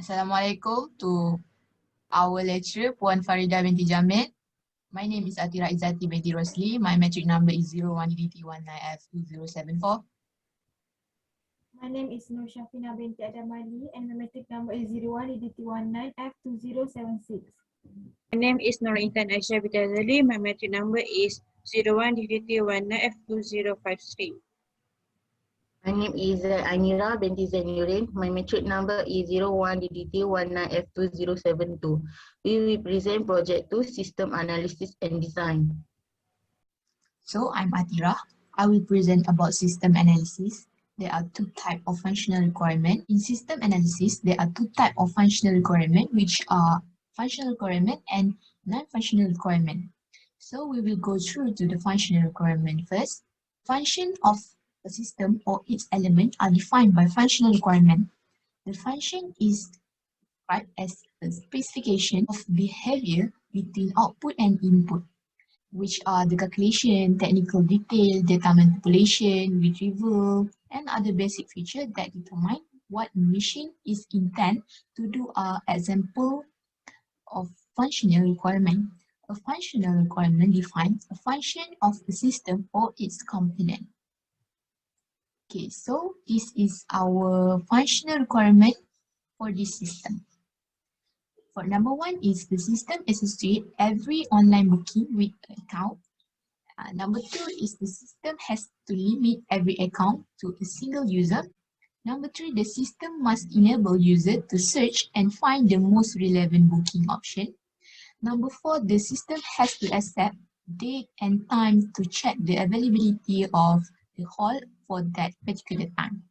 Assalamualaikum to our lecturer, Puan Farida binti Jamil. My name is Atira Izzati binti Rosli. My metric number is 01DDT19F2074. My name is Nur Shafina binti Adamali and my metric number is 01DDT19F2076. My name is Nur Intan Aisyah binti Azali. My metric number is 01DDT19F2053. My name is Ainira binti Zainuddin. My metric number is 01DDT19F2072. We will present project 2 System Analysis and Design. So I'm Atira. I will present about system analysis. There are two types of functional requirement. In system analysis, there are two types of functional requirement, which are functional requirement and non-functional requirement. So we will go through to the functional requirement first. Function of a system or its element are defined by functional requirement. The function is described as a specification of behavior between output and input, which are the calculation, technical detail, data manipulation, retrieval, and other basic features that determine what machine is intended to do are example of functional requirement. A functional requirement defines a function of a system or its component. Okay, so this is our functional requirement for this system. For number one is the system associate every online booking with an account. Number two is the system has to limit every account to a single user. Number three, the system must enable user to search and find the most relevant booking option. Number four, the system has to accept date and time to check the availability of the hall for that particular time.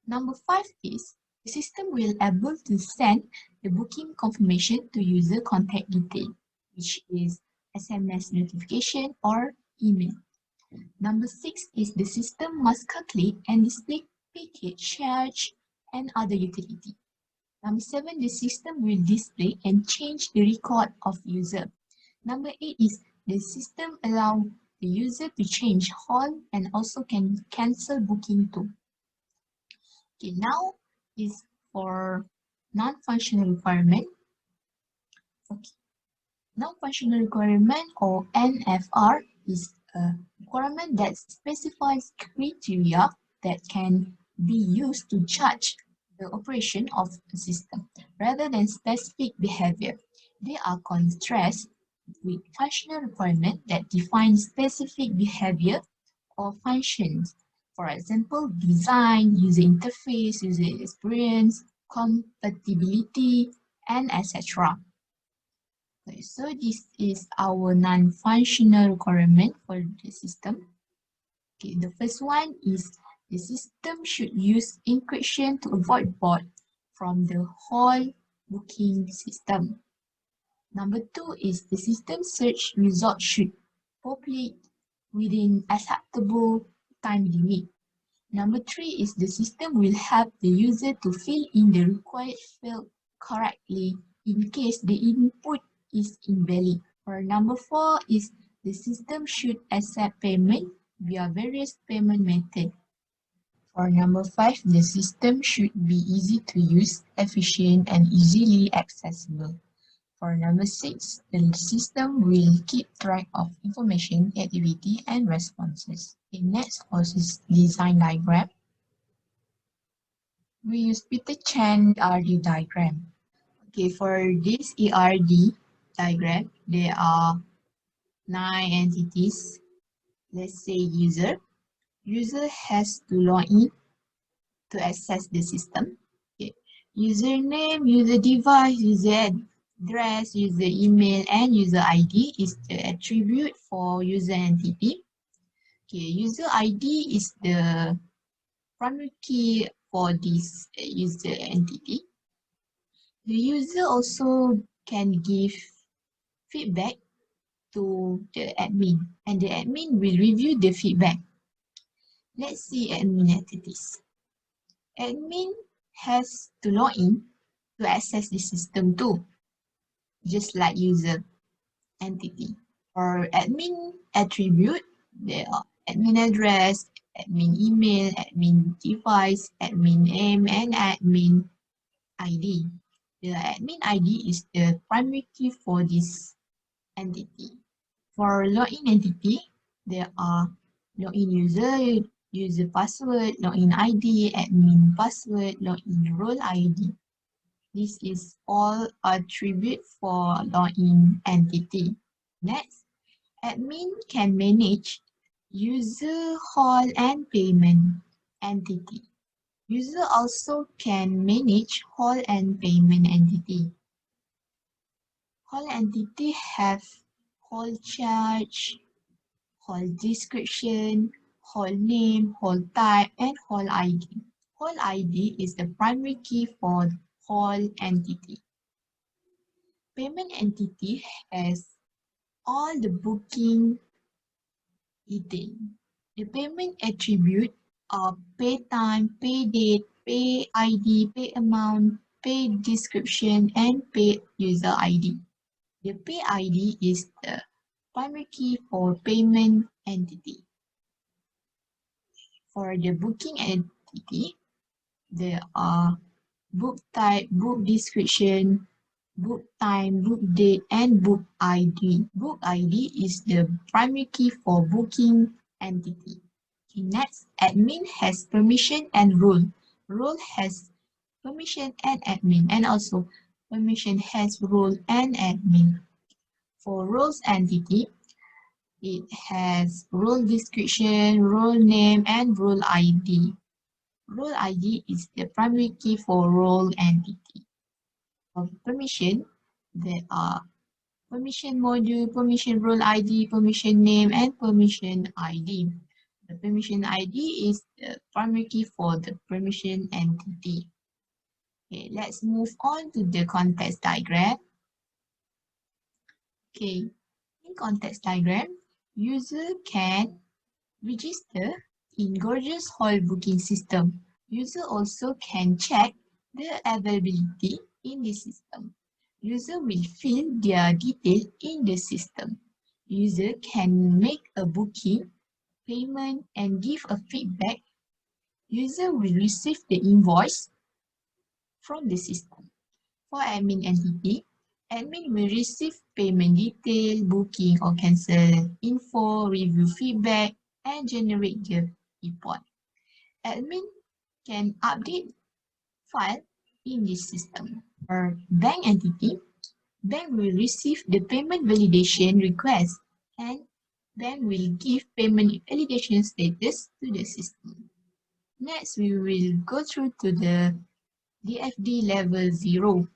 Number five is the system will able to send the booking confirmation to user contact detail, which is SMS notification or email. Number six is the system must calculate and display package charge and other utility. Number seven, the system will display and change the record of user. Number eight is the system allow the user to change hall and also can cancel booking too. Okay, now is for non-functional requirement. Okay. Non-functional requirement or NFR is a requirement that specifies criteria that can be used to judge the operation of a system rather than specific behavior. They are contrasted with functional requirement that define specific behavior or functions. For example, design, user interface, user experience, compatibility, and etc. Okay, so this is our non-functional requirement for the system. Okay, the first one is the system should use encryption to avoid bot from the whole booking system. Number two is the system search result should populate within acceptable time limit. Number three is the system will help the user to fill in the required field correctly in case the input is invalid. Or number four is the system should accept payment via various payment methods. For number five, the system should be easy to use, efficient, and easily accessible. For number six, the system will keep track of information, activity, and responses. Okay, next is design diagram. We use Peter Chan ERD diagram. Okay, for this ERD diagram, there are 9 entities. Let's say user. User has to log in to access the system. Okay. Username, user device, user address, user email, and user ID is the attribute for user entity. Okay, user ID is the primary key for this user entity. The user also can give feedback to the admin, and the admin will review the feedback. Let's see admin entities. Admin has to log in to access the system too, just like user entity. For admin attribute, there are admin address, admin email, admin device, admin name, and admin ID. The admin ID is the primary key for this entity. For login entity, there are login user, user password, login ID, admin password, login role ID. This is all attribute for login entity. Next, admin can manage user, hall, and payment entity. User also can manage hall and payment entity. Hall entity have hall charge, hall description, hall name, hall type, and hall ID. Hall ID is the primary key for hall entity. Payment entity has all the booking detail. The payment attribute are pay time, pay date, pay ID, pay amount, pay description, and pay user ID. The pay ID is the primary key for payment entity. For the booking entity, there are book type, book description, book time, book date, and book ID. Book ID is the primary key for booking entity. Okay, next, admin has permission and role. Role has permission and admin, and also permission has role and admin. For roles entity, it has role description, role name, and role ID. Role ID is the primary key for role entity. For permission, there are permission module, permission role ID, permission name, and permission ID. The permission ID is the primary key for the permission entity. Okay, let's move on to the context diagram. Okay, in context diagram, user can register in Gorgeous Hall booking system. User also can check the availability in the system. User will fill their detail in the system. User can make a booking, payment, and give a feedback. User will receive the invoice from the system. For admin entity, admin will receive payment detail, booking or cancel info, review feedback, and generate the report. Admin can update file in this system. For bank entity, bank will receive the payment validation request and bank will give payment validation status to the system. Next, we will go through to the DFD level 0.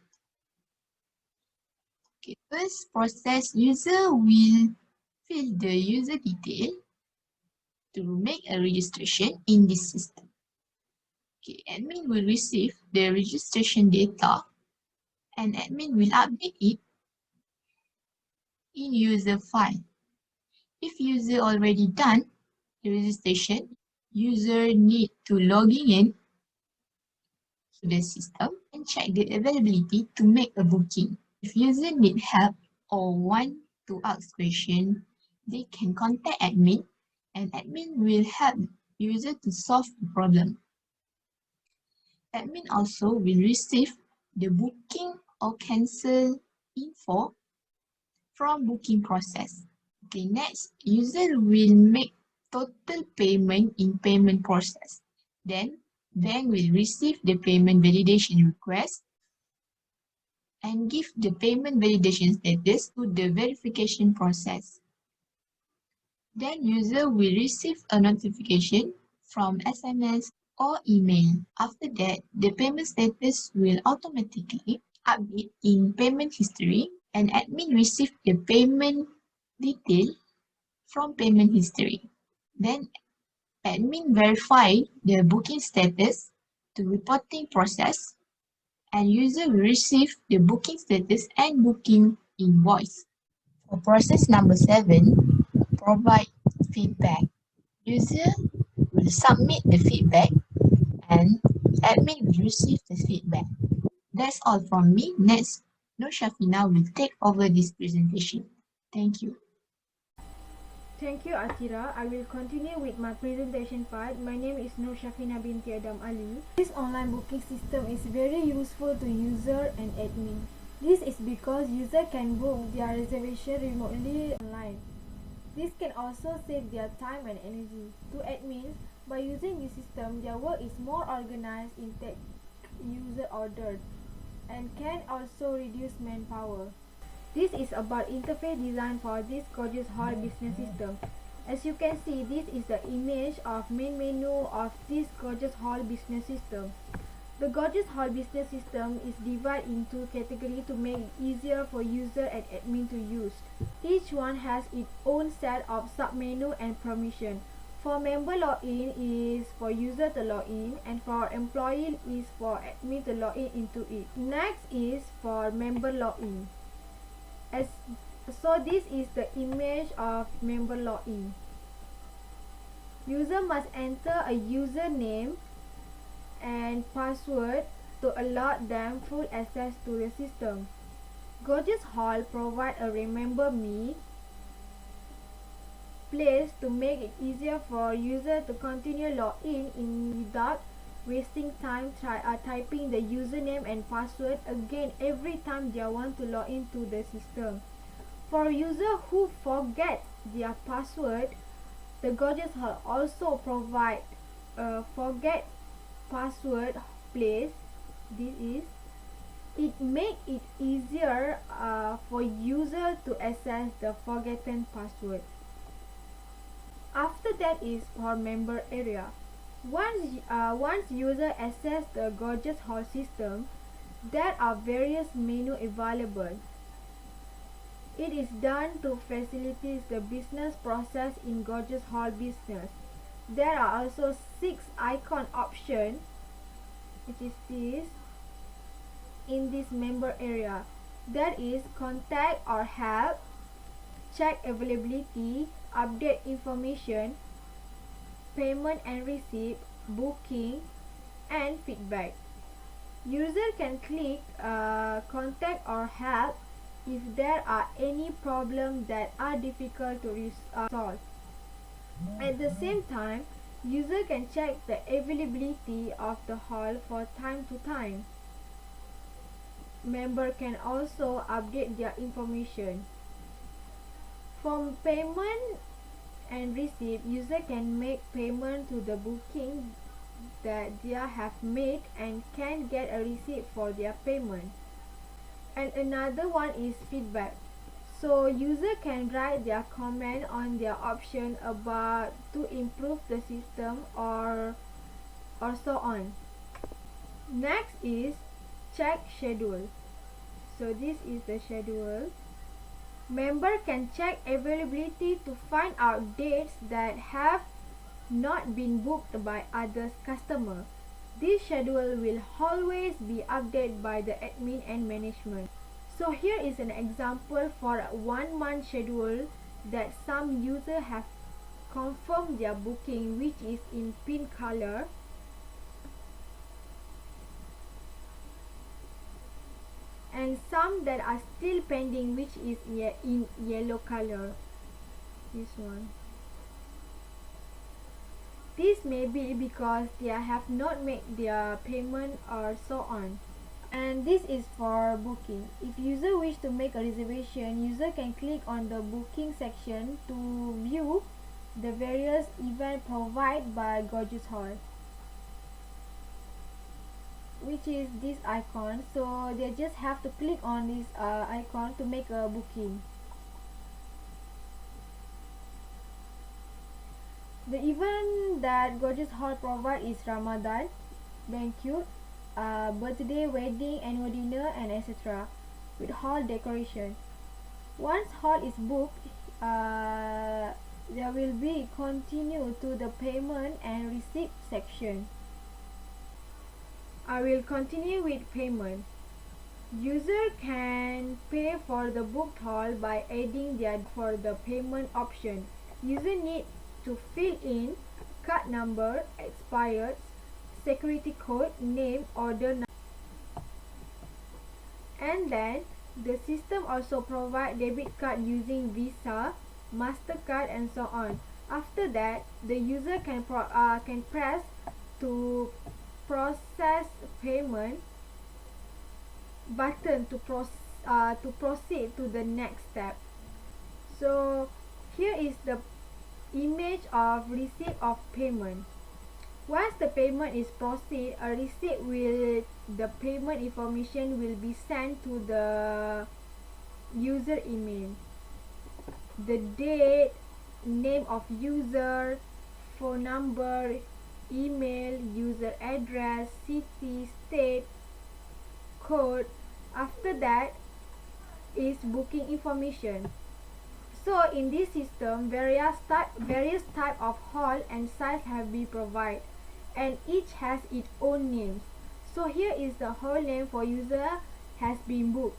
Okay, first process user will fill the user detail to make a registration in this system. Okay, admin will receive the registration data and admin will update it in user file. If user already done the registration, user need to log in to the system and check the availability to make a booking. If user need help or want to ask question, they can contact admin and admin will help user to solve the problem. Admin also will receive the booking or cancel info from booking process. Okay, next, user will make total payment in payment process. Then, bank will receive the payment validation request and give the payment validation status to the verification process. Then, user will receive a notification from SMS or email. After that, the payment status will automatically update in payment history and admin receive the payment detail from payment history. Then admin verify the booking status to reporting process and user will receive the booking status and booking invoice. For process number 7, provide feedback. User will submit the feedback and admin will receive the feedback. That's all from me. Next, Nur Shafina will take over this presentation. Thank you. Thank you, Atira. I will continue with my presentation part. My name is Nur Shafina binti Adam Ali. This online booking system is very useful to user and admin. This is because user can book their reservation remotely online. This can also save their time and energy. To admins, by using this system, their work is more organized in take user orders and can also reduce manpower. This is about interface design for this gorgeous hall business system. As you can see, this is the image of main menu of this gorgeous hall business system. The gorgeous hall business system is divided into categories to make it easier for user and admin to use. Each one has its own set of submenu and permission. For member login is for user to log in, and for employee is for admin to log in into it. Next is for member login. So this is the image of member login. User must enter a username and password to allow them full access to the system. Gorgeous Hall provide a Remember Me place to make it easier for user to continue login without wasting time typing the username and password again every time they want to log into the system. For users who forget their password, the Gorgeous Hall also provide a forget password place. It make it easier for user to access the forgotten password. After that is for member area. Once user access the Gorgeous Hall system, there are various menus available. It is done to facilitate the business process in Gorgeous Hall business. There are also 6 icon options, which is this, in this member area. That is contact or help, check availability, update information, payment and receipt, booking, and feedback. User can click contact or help if there are any problems that are difficult to solve. At the same time, user can check the availability of the hall for time to time. Member can also update their information. From payment and receipt, user can make payment to the booking that they have made and can get a receipt for their payment. And another one is feedback. So user can write their comment on their option about to improve the system or so on. Next is check schedule. So this is the schedule. Member can check availability to find out dates that have not been booked by other customer. This schedule will always be updated by the admin and management. So here is an example for a 1 month schedule that some users have confirmed their booking, which is in pink color. And some that are still pending, which is in yellow color. This one. This may be because they have not made their payment or so on. And this is for booking. If user wish to make a reservation, user can click on the booking section to view the various events provided by Gorgeous Hall, which is this icon. So they just have to click on this icon to make a booking. The event that Gorgeous Hall provide is Ramadan, banquet, birthday, wedding, annual dinner, and etc. with hall decoration. Once hall is booked, there will be continue to the payment and receipt section. I will continue with payment. User can pay for the booked hall by adding for the payment option. User need to fill in card number, expired, security code, name, order number. And then the system also provide debit card using Visa, MasterCard, and so on. After that, the user can press to process payment button to proceed to the next step. So here is the image of receipt of payment. Once the payment is processed, a receipt with the payment information will be sent to the user email. The date, name of user, phone number, email, user address, city, state, code. After that is booking information. So in this system, various type of hall and size have been provided, and each has its own names. So here is the hall name for user has been booked.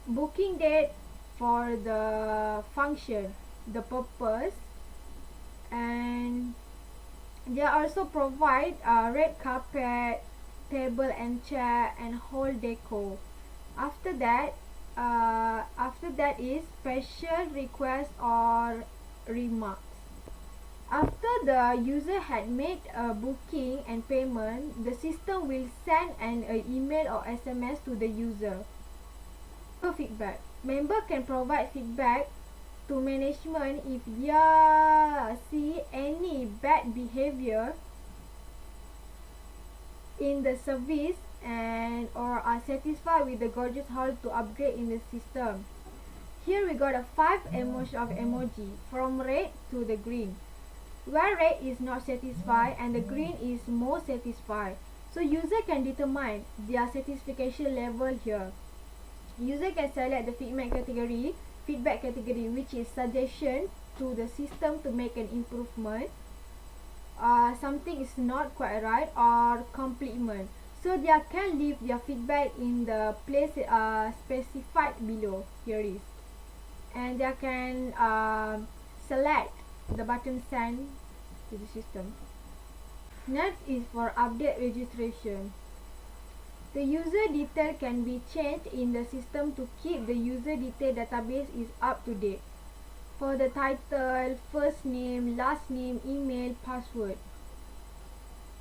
Booking date for the function, the purpose, and they also provide red carpet, table and chair, and hall decor. After that is special request or remarks. After the user had made a booking and payment, the system will send an email or SMS to the user. Feedback. Member can provide feedback to management if they see any bad behavior in the service and or are satisfied with the Gorgeous Hall to upgrade in the system. Here we got a 5 emoji from red to the green, where red is not satisfied and the green is more satisfied. So user can determine their satisfaction level here. User can select the feedback category, which is suggestion to the system to make an improvement. Something is not quite right, or compliment. So they can leave their feedback in the place specified below. Here is, and they can select the button send to the system. Next is for update registration. The user detail can be changed in the system to keep the user detail database is up to date. For the title, first name, last name, email, password,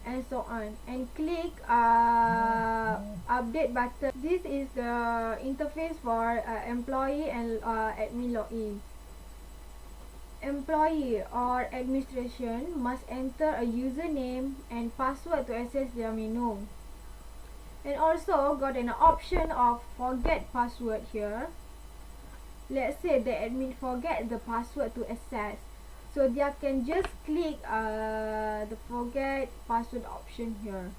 and so on. And click update button. This is the interface for employee and admin login. Employee or administration must enter a username and password to access their menu. And also got an option of forget password here. Let's say the admin forget the password to access, so they can just click the forget password option here.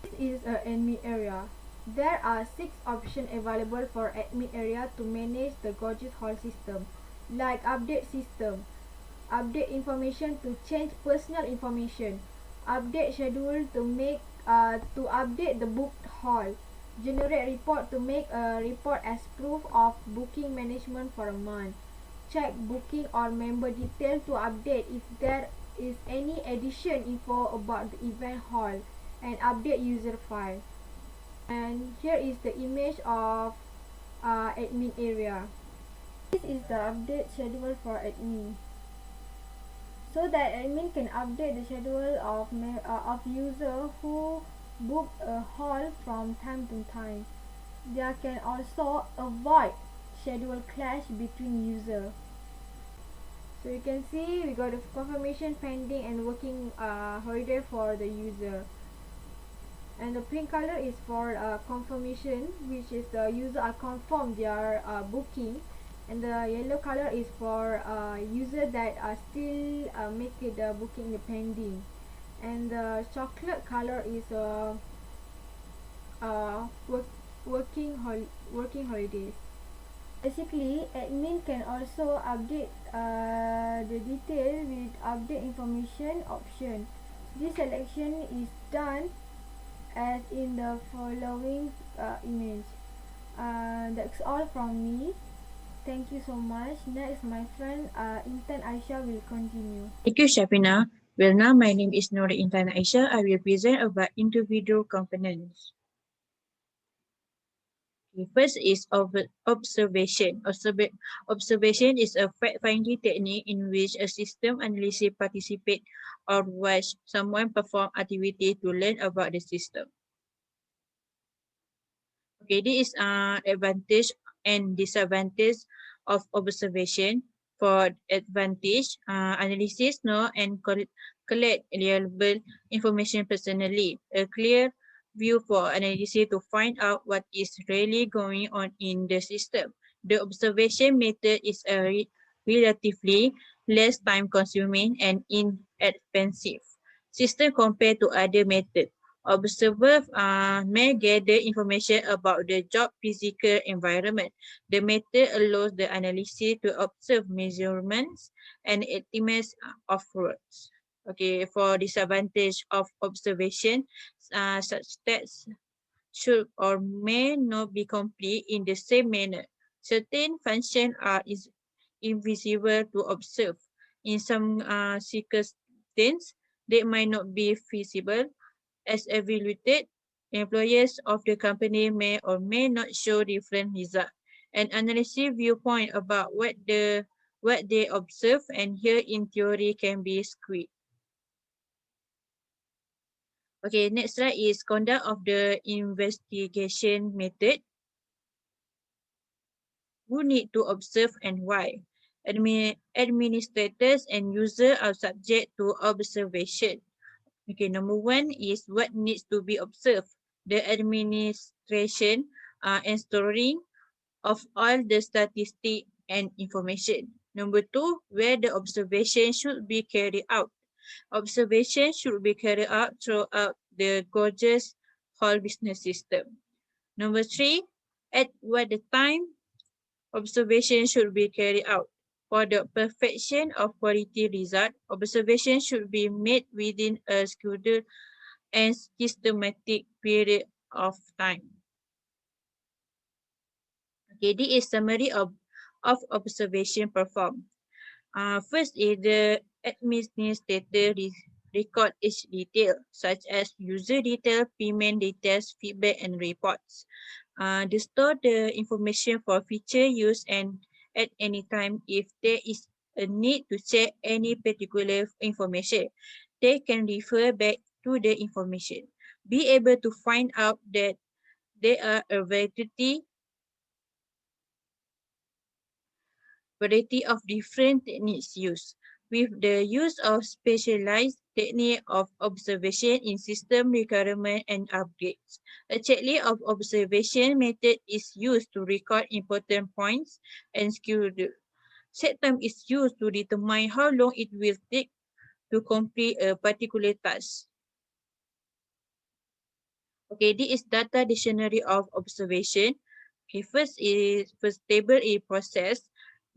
This is an admin area. There are 6 options available for admin area to manage the Gorgeous Hall system, like update system, update information to change personal information, update schedule to make to update the booked hall, generate report to make a report as proof of booking management for a month, check booking or member detail to update if there is any addition info about the event hall, and update user file. And here is the image of admin area. This is the update schedule for admin, so that admin can update the schedule of user who book a hall from time to time. They can also avoid schedule clash between user. So you can see we got a confirmation pending and working holiday for the user. And the pink color is for confirmation, which is the user are confirmed their booking. And the yellow color is for user that are still make it booking the pending. And the chocolate color is working holidays. Basically, admin can also update the detail with update information option. This selection is done as in the following image. That's all from me. Thank you so much. Next, my friend Intan Aisha will continue. Thank you, Shafina. Well, now my name is Nur Intan Aisha. I will present about individual components. First is observation. Observation is a fact-finding technique in which a system analyst participate or watch someone perform activity to learn about the system. Okay, this is advantage and disadvantage of observation. For advantage, analysis know and collect reliable information personally. A clear view for analysis to find out what is really going on in the system. The observation method is a relatively less time consuming and inexpensive system compared to other methods. Observer may gather information about the job physical environment. The method allows the analyst to observe measurements and estimates of routes. Okay, for disadvantage of observation, such tests should or may not be complete in the same manner. Certain functions are invisible to observe. In some circumstances, they might not be feasible as evaluated. Employees of the company may or may not show different results. An analysis viewpoint about what they observe and hear in theory can be skewed. Okay, next slide is conduct of the investigation method. Who need to observe and why? Administrators and users are subject to observation. Okay, number one is what needs to be observed. The administration and storing of all the statistics and information. Number two, where the observation should be carried out. Observation should be carried out throughout the gorgeous whole business system. Number three, at what the time observation should be carried out. For the perfection of quality result, observation should be made within a scheduled and systematic period of time. Okay, this is summary of observation performed. First is the administrator record each detail, such as user detail, payment details, feedback, and reports. They store the information for future use and at any time if there is a need to check any particular information, they can refer back to the information. Be able to find out that there are a variety of different techniques used. With the use of specialized technique of observation in system requirement and upgrades. A checklist of observation method is used to record important points and schedule. Set time is used to determine how long it will take to complete a particular task. Okay, this is data dictionary of observation. Okay, first table is process.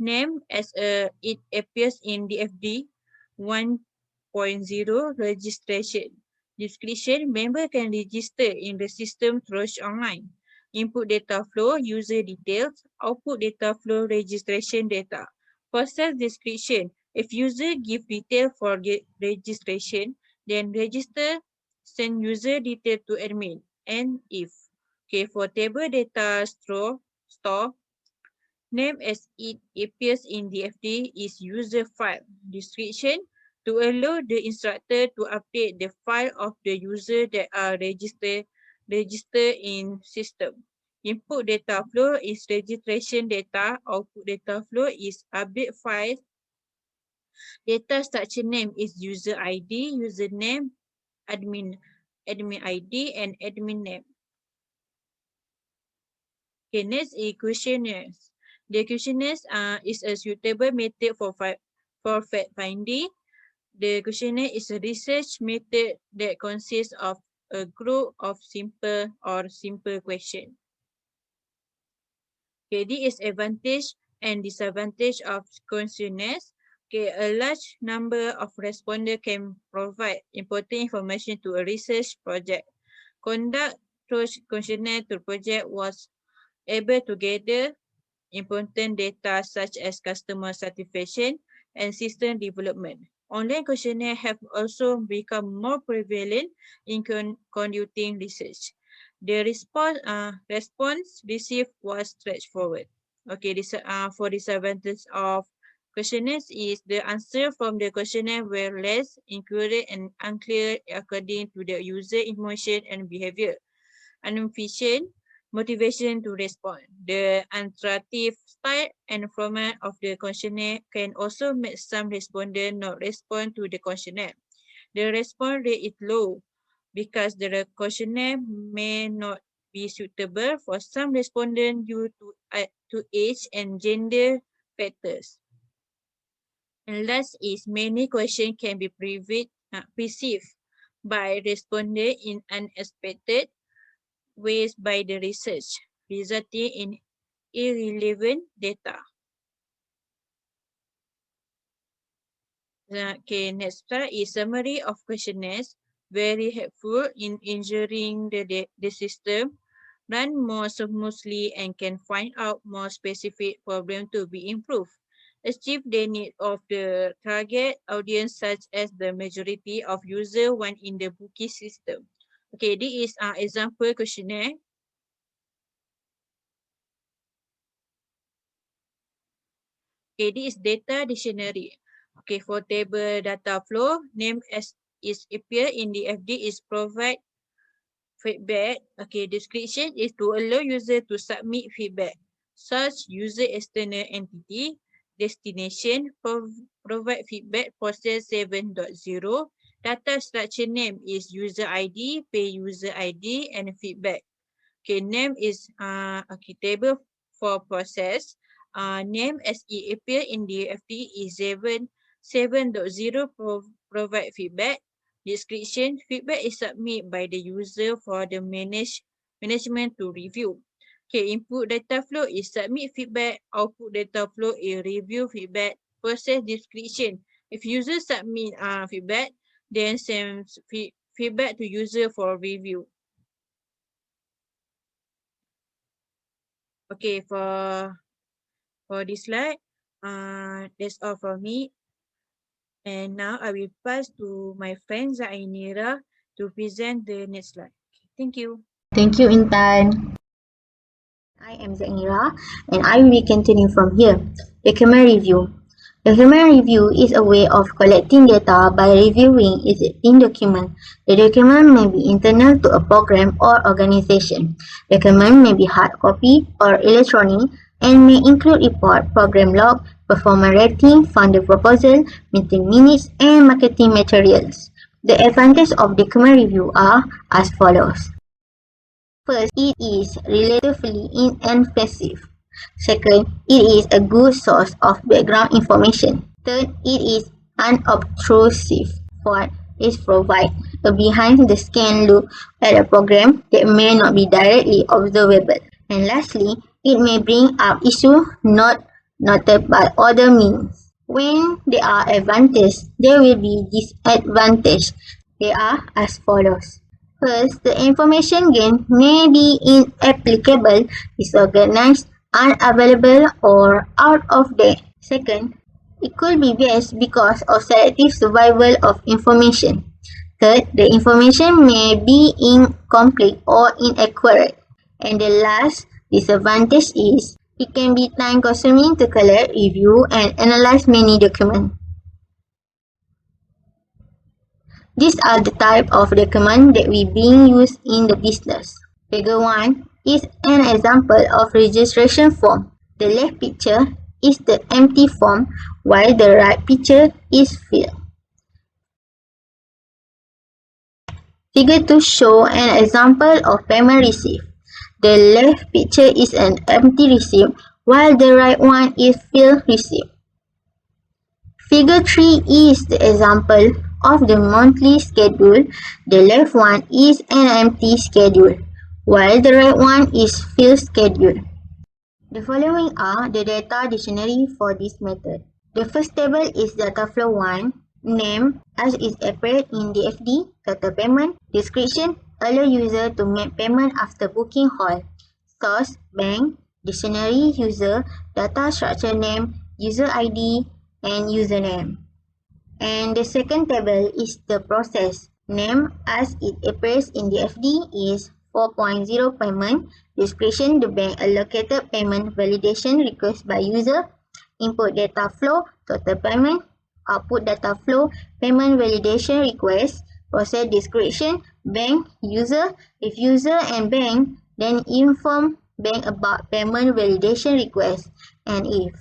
Name as it appears in DFD 1.0 registration. Description, member can register in the system through online. Input data flow, user details, output data flow, registration data. Process description, if user give detail for registration, then register send user detail to admin and if. Okay, for table data store, name as it appears in DFD is user file. Description, to allow the instructor to update the file of the user that are registered in system. Input data flow is registration data. Output data flow is update file. Data structure name is user ID, username, admin ID, and admin name. Okay, next is questionnaires. The questionnaires is a suitable method for fact finding. The questionnaire is a research method that consists of a group of simple question. Okay, this is advantage and disadvantage of questionnaires. Okay, a large number of respondents can provide important information to a research project. Conduct questionnaire to project was able to gather important data such as customer satisfaction and system development. Online questionnaire have also become more prevalent in conducting research. The response received was straightforward. Okay, this for disadvantage of questionnaires is the answer from the questionnaire were less accurate and unclear according to the user emotion and behavior. Inefficient motivation to respond. The interactive style and format of the questionnaire can also make some respondents not respond to the questionnaire. The response rate is low because the questionnaire may not be suitable for some respondents due to age and gender factors. And last is many questions can be perceived by respondents in unexpected ways by the research, resulting in irrelevant data. Okay, next slide is summary of questionnaires. Very helpful in ensuring the system run more smoothly and can find out more specific problems to be improved. Achieve the need of the target audience such as the majority of users when in the booking system. Okay, this is an example questionnaire. Okay, this is data dictionary. Okay, for table data flow, name as is appear in the FD is provide feedback. Okay, description is to allow user to submit feedback. Such user external entity, destination, provide feedback process 7.0. Data structure name is user ID, pay user ID, and feedback. Okay, name is okay, table for process. Name as it appear in the FD is 7.0 provide feedback. Description, feedback is submitted by the user for the management to review. Okay, input data flow is submit feedback, output data flow is review feedback, process description. If user submit feedback, then send feedback to user for review. Okay, for this slide, that's all from me. And now I will pass to my friend Zainira to present the next slide. Thank you. Thank you, Intan. I am Zainira and I will continue from here. Document review. Document review is a way of collecting data by reviewing its in document. The document may be internal to a program or organization. Document may be hard copy or electronic and may include report, program log, performance rating, funding proposal, meeting minutes, and marketing materials. The advantages of document review are as follows. First, it is relatively inexpensive. Second, it is a good source of background information. Third, it is unobtrusive. Fourth, it provides a behind-the-scenes look at a program that may not be directly observable. And lastly, it may bring up issues not noted by other means. When there are advantages, there will be disadvantages. They are as follows. First, the information gained may be inapplicable, disorganized, unavailable, or out of date. Second, it could be biased because of selective survival of information. Third, the information may be incomplete or inaccurate. And the last disadvantage is it can be time-consuming to collect, review, and analyze many documents. These are the type of documents that we being used in the business. Figure 1 is an example of registration form. The left picture is the empty form while the right picture is filled. Figure 2 shows an example of payment receipt. The left picture is an empty receipt while the right one is filled receipt. Figure 3 is the example of the monthly schedule. The left one is an empty schedule, while the right one is filled schedule. The following are the data dictionary for this method. The first table is data flow 1, name as is appeared in the FD, total payment, description, allow user to make payment after booking hall, source, bank, dictionary, user, data structure name, user ID, and username. And the second table is the process. Name as it appears in the FD is 4.0 payment. Description: the bank allocated payment validation request by user. Input data flow, total payment. Output data flow, payment validation request. Process description: bank, user. If user and bank, then inform bank about payment validation request and if.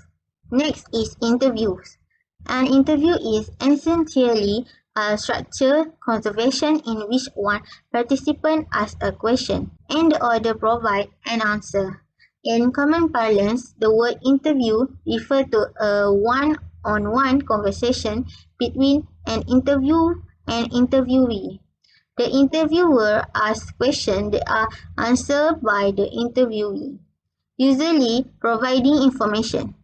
Next is interviews. An interview is essentially a structured conversation in which one participant asks a question and the other provides an answer. In common parlance, the word interview refers to a one-on-one conversation between an interviewer and interviewee. The interviewer asks questions that are answered by the interviewee, usually providing information.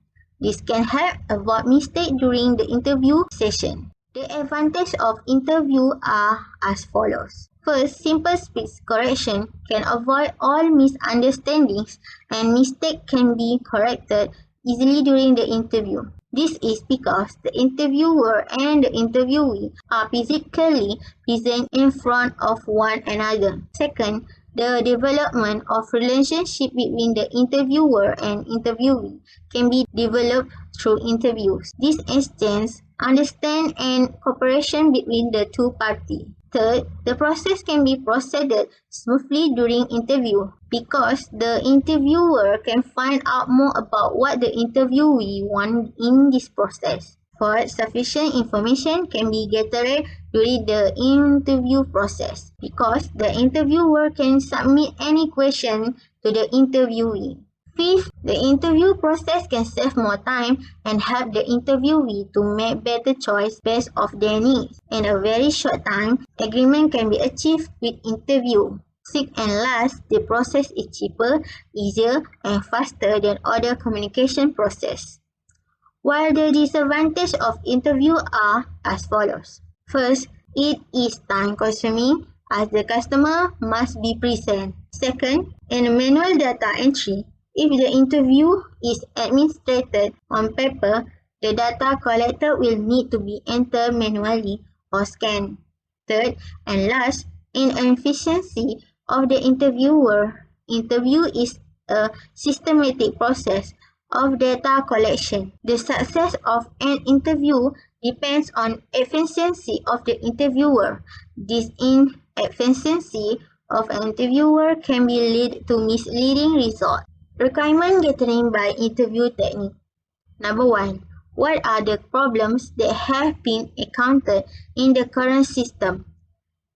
This can help avoid mistakes during the interview session. The advantages of interview are as follows. First, simple speech correction can avoid all misunderstandings and mistakes can be corrected easily during the interview. This is because the interviewer and the interviewee are physically present in front of one another. Second, the development of relationship between the interviewer and interviewee can be developed through interviews. This extends understanding and cooperation between the two parties. Third, the process can be proceeded smoothly during interview because the interviewer can find out more about what the interviewee wants in this process. Fourth, sufficient information can be gathered during the interview process because the interviewer can submit any question to the interviewee. Fifth, the interview process can save more time and help the interviewee to make better choice based on their needs. In a very short time, agreement can be achieved with interview. Sixth and last, the process is cheaper, easier, and faster than other communication process. While the disadvantages of interview are as follows. First, it is time-consuming as the customer must be present. Second, in manual data entry, if the interview is administered on paper, the data collected will need to be entered manually or scanned. Third and last, inefficiency of the interview is a systematic process of data collection. The success of an interview depends on efficiency of the interviewer. This inefficiency of an interviewer can be lead to misleading results. Requirement gathering by interview technique. Number 1. What are the problems that have been encountered in the current system?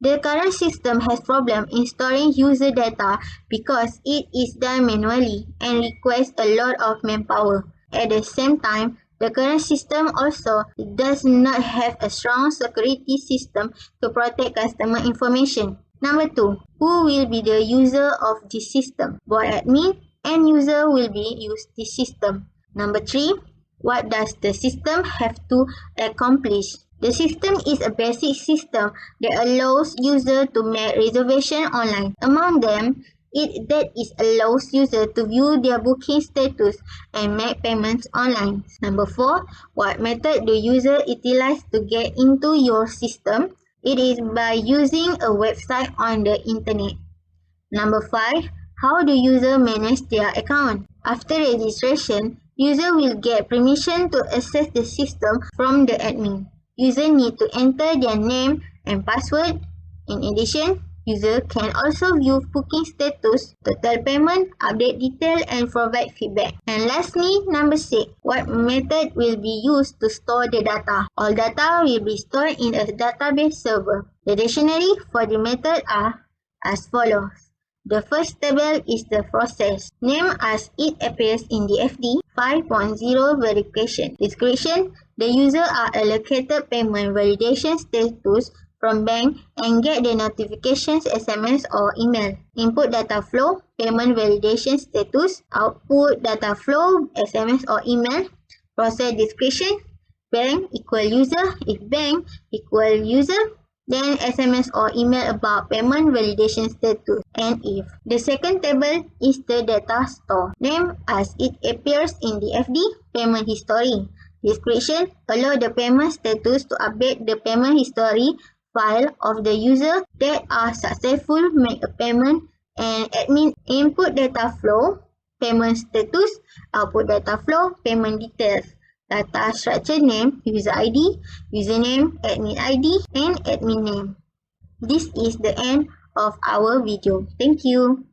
The current system has problems in storing user data because it is done manually and requires a lot of manpower. At the same time, the current system also does not have a strong security system to protect customer information. Number 2. Who will be the user of this system? Board admin and user will be use this system. Number 3. What does the system have to accomplish? The system is a basic system that allows user to make reservation online. Among them, that allows user to view their booking status and make payments online. Number 4. What method do user utilize to get into your system? It is by using a website on the internet. Number 5. How do user manage their account? After registration, user will get permission to access the system from the admin. User need to enter their name and password. In addition, user can also view booking status, total payment, update detail, and provide feedback. And lastly, number 6. What method will be used to store the data? All data will be stored in a database server. The dictionary for the method are as follows. The first table is the process, name as it appears in the FD 5.0 verification. Description: the user are allocated payment validation status from bank and get the notifications SMS or email. Input data flow, payment validation status. Output data flow, SMS or email. Process description: bank equal user. If bank equal user, then SMS or email about payment validation status and if. The second table is the data store, name as it appears in the FD, payment history. Description: allow the payment status to update the payment history file of the user that are successful make a payment and admin input data flow, payment status, output data flow, payment details, data structure name, user ID, username, admin ID, and admin name. This is the end of our video. Thank you.